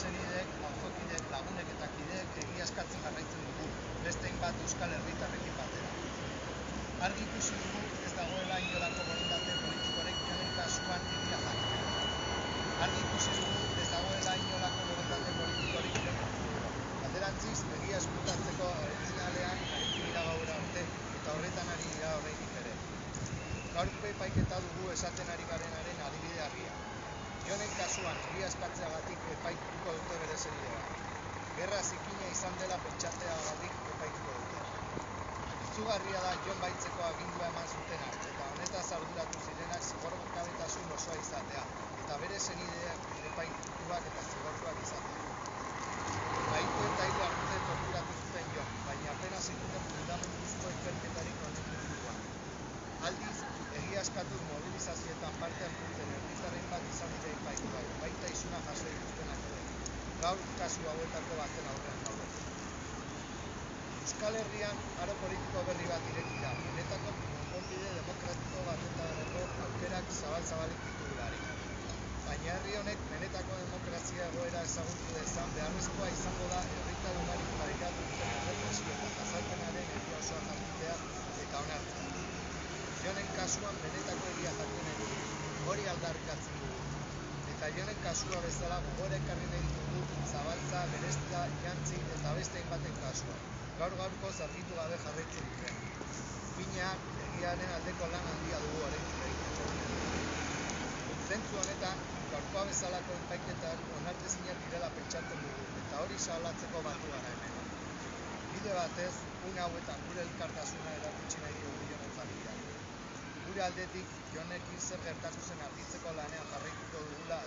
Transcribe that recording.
senideek, auzokideek, lagunek eta kideek egia eskatzen jarraitzen dugu, beste hainbat euskal herritarrekin batera. Argi ikusi dugu ez dagoela inolako borondate politikorik Jonen kasuan egia jakiteko. Argi ikusi dugu ez dagoela inolako borondate politikorik Jonen inguruan. Alderantziz, egia ezkutatzeko originalean aritu dira gaur arte eta horretan ari dira oraindik ere. Gaurko epaiketa dugu esaten ari garenaren adibide argia. Jonen kasuan egia eskatzeagatik epaituko dute bere senidea. Gerra zikina izan dela pentsateagatik epaituko dute. Izugarria da Jon baitzeko agindua eman zutenak eta honetaz arduratu zirenak zigorgabetasun osoa izatea eta bere senideak epaituak eta zigortuak izatea. Baitu eta hil arte torturatu zuten Jon, baina apenas zituen fundamentuzko ikerketarik honen inguruan. Aldiz, egia eskatuz mobilizazioetan parte hartu duten herritarren bat izan dira epaituak, baita isuna jaso dituztenak ere. Gaur kasu hauetako baten aurrean gaude. Euskal Herrian aro politiko berri bat ireki da, benetako konponbide demokratiko batetarako aukerak zabal-zabalik ditugularik. Baina herri honek benetako demokrazia egoera ezagutu dezan beharrezkoa izango da herritar ugari pairatu duten errepresio eta jazarpenaren egia osoa jakitea eta onartzea. Jonen kasuan benetako egia jakin nahi dugu, hori aldarrikatzen dugu. Eta Jonen kasua bezala gogora ekarri nahi dugu Zabaltza, Berezta, Jantzi eta beste hainbaten kasua. Gaur-gaurkoz argitu gabe jarraitzen dutena. Finean, egiaren aldeko lan handia dugu oraindik egiteko. Zentzu honetan, gaurkoa bezalako epaiketak onartezinak direla pentsatzen dugu, eta hori salatzeko batu gara hemen. Bide batez, une hauetan gure elkartasuna erakutsi nahi diogu Jonen familiari. Gure aldetik, Jonekin zer gertatu zen argitzeko lanean jarraituko dugula